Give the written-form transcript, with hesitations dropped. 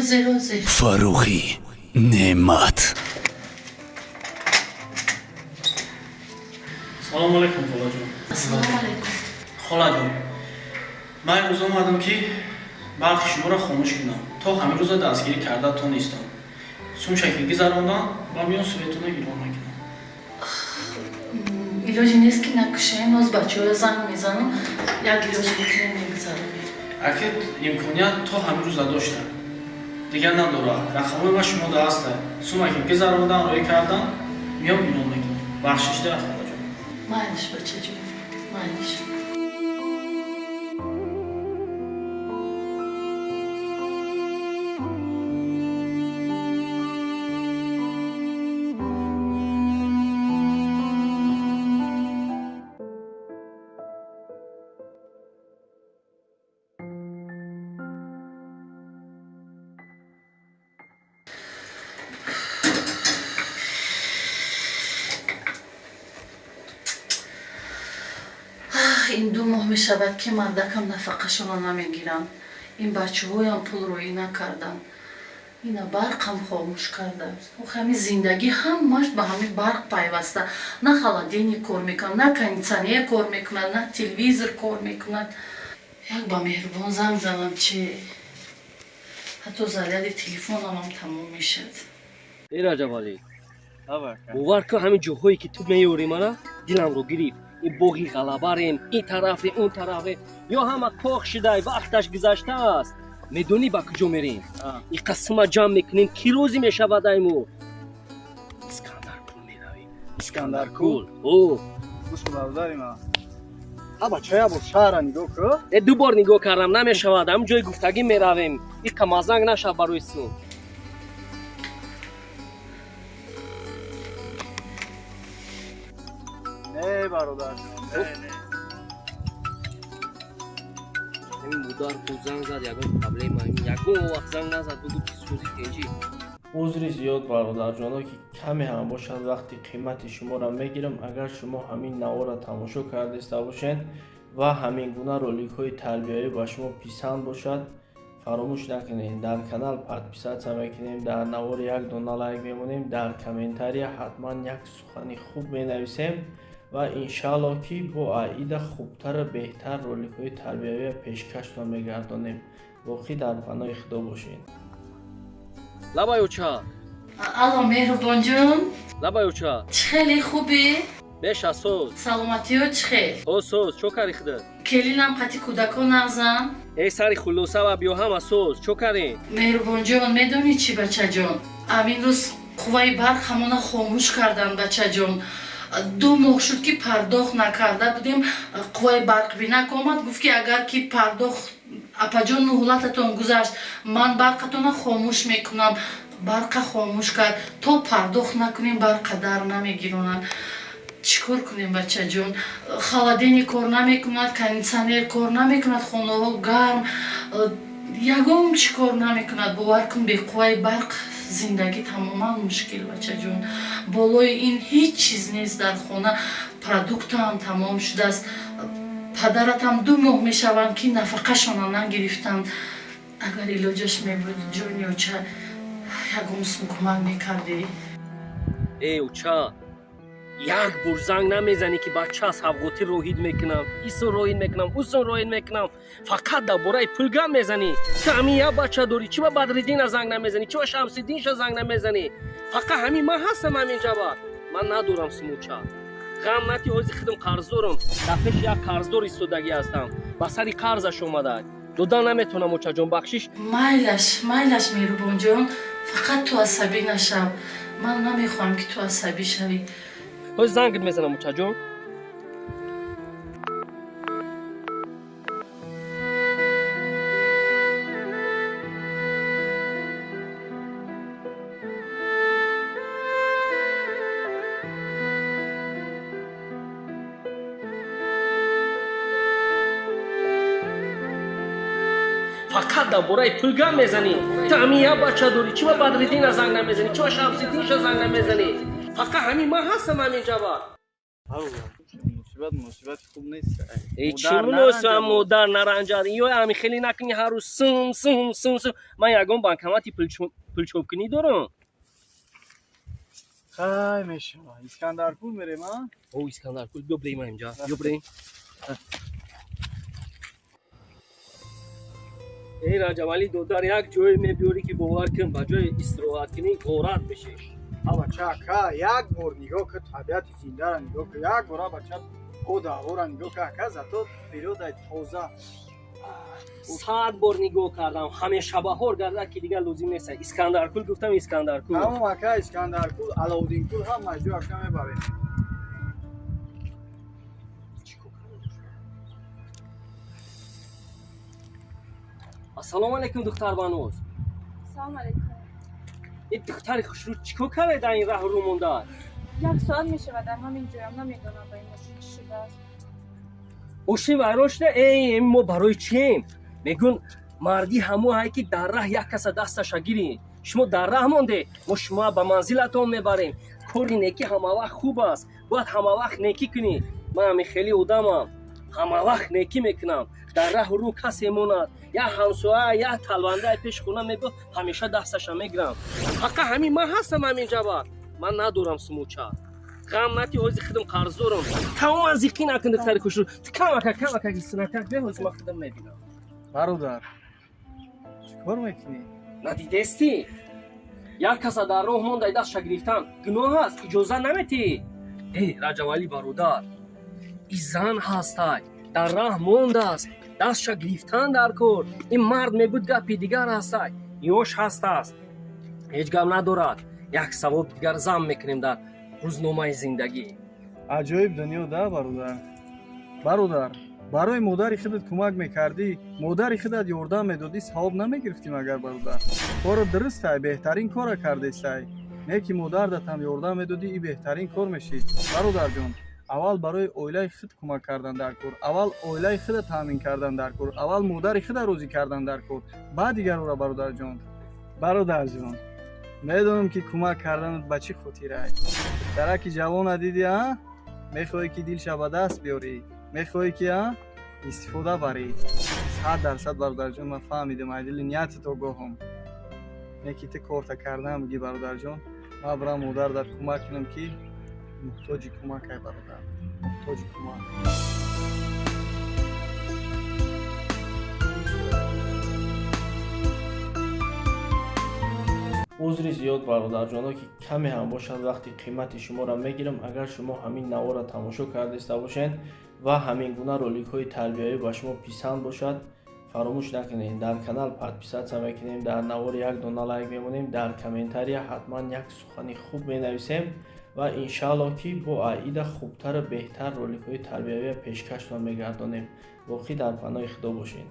00. فروخی نعمت. سلام علیکم خاله جون. السلام علیکم. خاله جون، من امروز اومدم که برق شما را خاموش کنم تا همین روز دستگیری کرده تو نیستم. سون شکل گذراندن و میان سویتون ایران نکنم. ایلاجی نیست که نکشیم از بچه های زنگ میزنم یک ایلاجی میکنیم میگذارم. اگه امکانیت تا همین روز داشته دیگر نداره. رقم ما شما دسته. سون شکل گذراندن روی کردن میان ایران نکنم. بخشش ده خاله جون. مایلش بچه جون. مایلش. این 2 ماه می شود که مردکم نفقه را نمیگیرم. این بچه هایم پول روی نکردن. اینا برقم خاموش کرده. همین زندگی همش به همین برق پیوسته. نه خالدینی کار میکنه، نه کنیسانی کار میکنه، نه تلویزر کار میکنه. یک با مهربان زنگ زنم چی؟ حتی زرید تلفنم هم تموم میشد. ای رجب علی باور کن همین جاهایی که تو میوری منه دلم رو گرفت. این باغی غلباریم، این طرفه اون طرفه یا همه پاک شده وقتش گذشته است. میدونی با کجا میریم؟ این قسمه جمع میکنیم کی روزی میشود ایمو اسکندرکول میرویم. اسکندرکول او گوش برادریم ها بچه ها شهر نگاه کن. 2 بار نگاه کردم نمیشود. هم جای گفتگی میرویم. این کمازنگ نشه بروی سون. نه برادر نه همین مدار خود زنگ زد یکم قبله ما یکم وقت زنگ نزد بگو سوزی تنجی. عذری زیاد برادر جانا که کمی هم باشد وقتی قیمت شما را میگیرم. اگر شما همین نوا را تماشا کرده باشین و همین گونه رولیک های تربیتی با شما پسند باشد فراموش نکنید در کانال پادپیسات میکنیم، در نوار یک دونه لایک میمونیم، در کامنتاری حتما یک سخنی خوب مینویسیم و انشالله که با عید خوبتر بهتر رولیک های تربیتی پیشکشتان میگردانیم. باقی در پناه خدا باشین. لبای اوچا الو مهربان جون. لبای اوچا خیلی خوبی؟ بشه سوز سلامتی ها چخیر؟ او سوز چو کاری خده؟ کلینم قطی کودکان نزن؟ ای سری خلوصه و بیو همه سوز چو کاری؟ مهربان جان میدونی چی بچه جان؟ امین روز قوای برق همونه خاموش کردن بچه جان. 2 ماه شد که پرداخت نکرده بودیم. قوای برق بینک آمد گفت که اگر که پرداخت اپا جان مهلتتون گذشت من برقتون خاموش میکنم. برق خاموش کرد تا پرداخت نکنیم برق در نمیگیرونن. چیکار کنیم بچه جون؟ خالدینی کار نمیکند، کنیسانیر کار نمیکند، خونه ها گرم یگام چیکار نمیکند. باور کن به قوای برق زندگی تماما مشکل بچه جون. بالای این هیچ چیز نیست در خونه. پرودکت هم تمام شده است. پدرت هم 2 ماه میشوند که نفقه شان نگرفتند. اگر علاجش میبود جون یا چه یگام سم کمک میکردی. ای اوچا یک بار زنگ نمیزنی که بچه از حفظاتی روحید میکنم، ایسو روحید میکنم، اوسو روحید میکنم. فقط در باره پولگم میزنی که همین یک بچه داری. چی با بدردین زنگ نمیزنی؟ چی با شمس‌الدین زنگ نمیزنی؟ فقط همین من هستم همینجا. من ندارم سموچا غم نتی حوزی خودم قرض دارم. دفعش یک قرضدار ایستادگی هستم. با سری قرضش اومده دادن نمیتونم. اوچا جون بخشش مایلش مهربان جان. فقط تو عصبی نشو. من نمیخوام که تو عصبی شوی. حوز زنگت میزنم اوچا جون. فقط در باره پولگم میزنی. تا همین یک بچه داری. چی با بدردین زنگ نمیزنی؟ چی با شمس‌الدین زنگ نمیزنی؟ فقط همین من هستم همینجا. мусибат хуб нест. ای چی مناسبم مادر نرنجاد ایو همی خیلی نکنی هر روز سم سم سم سم من یگان بانکماتی پلچوبکنی دارم. خای میشم. اسکندرپور میریم ها؟ او اسکندرپور بیا بریم اینجا. بیا بریم. ای راجوالی دودار یک جای میبیوری که باور کن بجای استراحت کنی غارت بشه. بچه که یک بار نگاه که طبیعت زنده را نگاه که یک بار بچه او دعوا را نگاه که که زداد پیروده تازه 100 بار نگاه کردم همیشه بهار گردد که دیگه لازم نیست. اسکندرپور گفتم اسکندرپور. تمام اکه اسکندرپور علاودین پور هم مجبور اکه میبریم. السلام علیکم دختر بانوز. سلام علیکم. این دختر خوشرو چیکار کرده در این راه رو مونده؟ یک ساعت میشه و در همین جایم نمیدونم با این ماشین چی شده است. اوشی ویروش نه ای ما برای چیم؟ میگون مردی همو هایی که در راه یک کس دستش گیری. شما در راه مونده ما شما به منزلتون میبریم. کاری نیکی همه وقت خوب است. باید همه وقت نیکی کنی. من همی خیلی آدمم. همه وقت نیکی میکنم. در راه رو کسی موند. یا همسایه یا تلونده پیش خونه میگو همیشه دستش میگیرم. حقا همین من هستم همینجا با. من ندارم سموچه. غم نتی هوزی خودم قرض دارم. تمام از یکی نکن دختر خوشرو. کم اکا گیستنک به هوزی ما خودم میبینم. برادر چیکار میکنی؟ ندیده استی؟ یک کس در راه مونده دستش گرفتن گناه است اجازه نمیتی. ای رجوالی برادر این زن هستای در راه مونده است دستش گرفتن در کار. این مرد میبود گپی دیگر هستای یوش هست است هیچ گپ ندارد. یک ثواب دیگر زم میکنیم در روزنامه زندگی. عجایب دنیا ده برادر برای مادری خودت کمک میکردی مادری خودت یاردم میدادی ثواب نمیگرفتیم اگر برادر کار درست ای بهترین کار کردی سای نیکی مادرت هم یاردم میدادی این بهترین کار میشید برادر جان. اول برای اویلای خود کمک کردن در کار اول اویلای خودت تامین کردن در کار اول مادری خودت روزی کردن در کار بعد دیگر را برادر جان میدونم که کمک کردن به چی خاطر ای درکی جوان دیدی ها میخوای که دلش به دست بیاری میخوای که استفاده بری 100% برادر جان من فهمیدم ایدل نیت تو گفتم نیکیت کارت کردم میگی برادر جان ما برام مادر در کمک کنم که محتاج کمک ای برادر محتاج کمک. عذری زیاد برادرجانا که کمی هم باشد وقتی قیمت شما را میگیرم. اگر شما همین نوار را تماشا کرده باشین و همین گونه رولیک های تربیتی با شما پسند باشد فراموش نکنید در کانال پادپیسات میکنیم در نوار یک دونه لایک میمونیم در کامنتاری حتما یک سخنی خوب مینویسیم و انشالله که با عید خوبتر و بهتر رولیک های تربیتی پیشکش میگردانیم. واقعی در پناه خدا باشین.